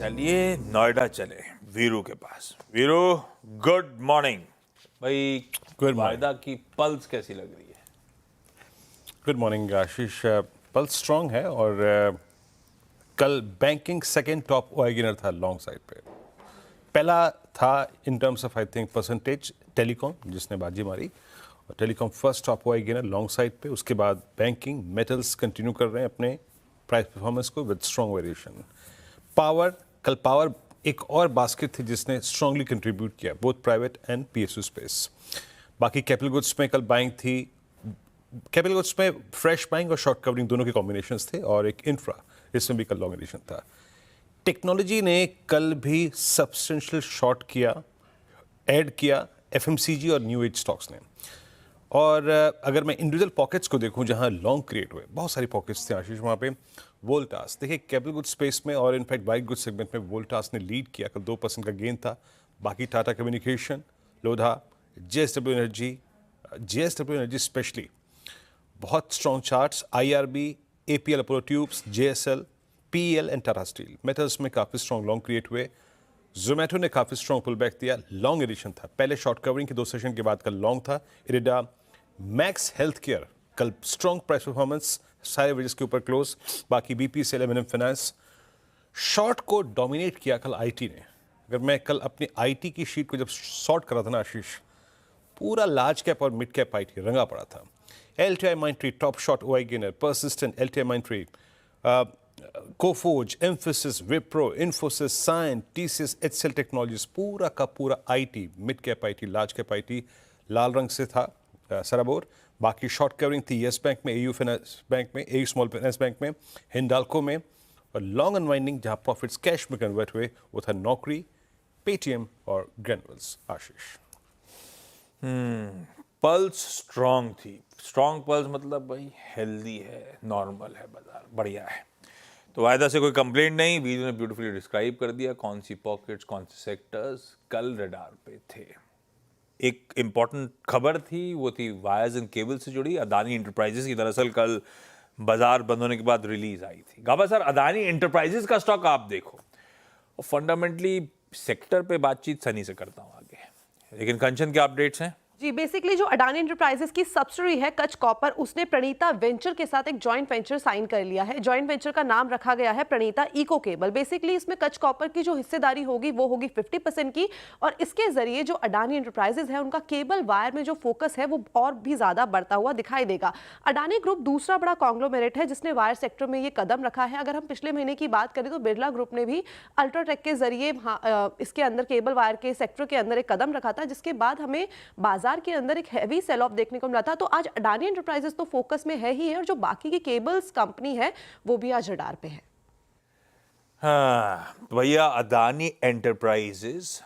चलिए नोएडा चले वीरू के पास। वीरू, गुड मॉर्निंग भाई। Good morning. वायदा की पल्स कैसी लग रही है? गुड मॉर्निंग आशीष। पल्स स्ट्रांग है और कल बैंकिंग सेकंड टॉप गेनर था लॉन्ग साइड पे। पहला था in terms of I think percentage telecom जिसने बाजी मारी, और telecom first top gainer long side पे। उसके बाद बैंकिंग मेटल्स कंटिन्यू कर रहे हैं अपने प्राइस परफॉर्मेंस को विद स्ट्रॉन्ग वेरिएशन। कल पावर एक और बास्केट थी जिसने स्ट्रांगली कंट्रीब्यूट किया, both private and PSU space. बाकी कैपिटल गुड्स में कल बाइंग थी। कैपिटल गुड्स में फ्रेश बाइंग और शॉर्ट कवरिंग दोनों के कॉम्बिनेशंस थे, और एक इंफ्रा इसमें भी कल लॉन्ग एडिशन था। टेक्नोलॉजी ने कल भी सब्सटेंशियल शॉर्ट किया, ऐड किया एफएमसीजी और न्यू एज स्टॉक्स ने। और अगर मैं इंडिविजुअल पॉकेट्स को देखूं जहां लॉन्ग क्रिएट हुए, बहुत सारी पॉकेट्स थे आशीष वहां पे। वोल्टास देखिए कैपिटल गुड स्पेस में और इनफैक्ट वाइट गुड सेगमेंट में वोल्टास ने लीड किया, कल 2% का गेन था। बाकी Tata communication, Lodha, JSW energy specially बहुत strong charts. IRB, APL Apollo tubes, JSL, PL and Tata steel metals में काफ़ी स्ट्रॉन्ग लॉन्ग क्रिएट हुए। जोमेटो ने काफ़ी स्ट्रॉन्ग पुल बैक दिया, लॉन्ग एडिशन था। पहले शॉर्ट कवरिंग के 2 सेशन के बाद कल लॉन्ग था। इरिडा, मैक्स हेल्थ केयर कल स्ट्रॉन्ग प्राइस परफॉर्मेंस, सारे वजह के ऊपर क्लोज। बाकी बीपीसीएल, एमएनएम फाइनेंस। शॉर्ट को डोमिनेट किया कल आईटी ने। अगर मैं कल अपनी आईटी की शीट को जब सॉर्ट करा था ना आशीष, पूरा लार्ज कैप और मिड कैप आईटी रंगा पड़ा था। LTI Mindtree top shot OI gainer, persistent, LTI Mindtree, Coforge, Mphasis, Wipro, Infosys, Cyient, TCS, HCL technologies, पूरा का पूरा IT, mid cap IT, large cap IT लाल रंग से था सराबोर। बाकी शॉर्ट कवरिंग थी येस बैंक में, एयू फाइनेंस बैंक में, एयू स्मॉल फाइनेंस बैंक में, हिंडाल्को में। और लॉन्ग अनवाइंडिंग जहां प्रॉफिट्स कैश में कन्वर्ट हुए वो था नौकरी, पेटीएम और ग्रेनुअल्स आशीष। पल्स स्ट्रांग थी। स्ट्रांग पल्स मतलब भाई हेल्दी है, नॉर्मल है, बाजार बढ़िया है। तो वायदा से कोई कंप्लेंट नहीं। वीडियो ने ब्यूटीफुली डिस्क्राइब कर दिया कौन सी पॉकेट्स, कौन से सेक्टर्स कल रडार पे थे। एक इंपॉर्टेंट खबर थी, वो थी वायर्स एंड केबल से जुड़ी, अदानी इंटरप्राइजेस की। दरअसल कल बाजार बंद होने के बाद रिलीज आई थी। गाबा सर, अदानी इंटरप्राइजेस का स्टॉक आप देखो, और फंडामेंटली सेक्टर पे बातचीत सनी से करता हूँ आगे, लेकिन कंचन के अपडेट्स हैं। जी, बेसिकली जो अडानी एंटरप्राइजेस की सब्सिडरी है कच कॉपर, उसने प्रणीता वेंचर के साथ एक जॉइंट वेंचर साइन कर लिया है। जॉइंट वेंचर का नाम रखा गया है प्रणीता इको केबल। बेसिकली इसमें कच कॉपर की जो हिस्सेदारी होगी वो होगी 50% की, और इसके जरिए जो अडानी एंटरप्राइजेस है उनका केबल वायर में जो फोकस है वो और भी ज्यादा बढ़ता हुआ दिखाई देगा। अडानी ग्रुप दूसरा बड़ा कॉन्ग्लोमेरेट है जिसने वायर सेक्टर में ये कदम रखा है। अगर हम पिछले महीने की बात करें तो बिरला ग्रुप ने भी अल्ट्राटेक के जरिए इसके अंदर केबल वायर के सेक्टर के अंदर एक कदम रखा था, जिसके बाद हमें बाजार के अंदर एक हैवी सेल ऑफ देखने को मिला था। तो आज अडानी एंटरप्राइजेस तो फोकस में है ही है, और जो बाकी की केबल्स कंपनी है वो भी आज रडार पे है। हाँ भैया, अदानी एंटरप्राइजेस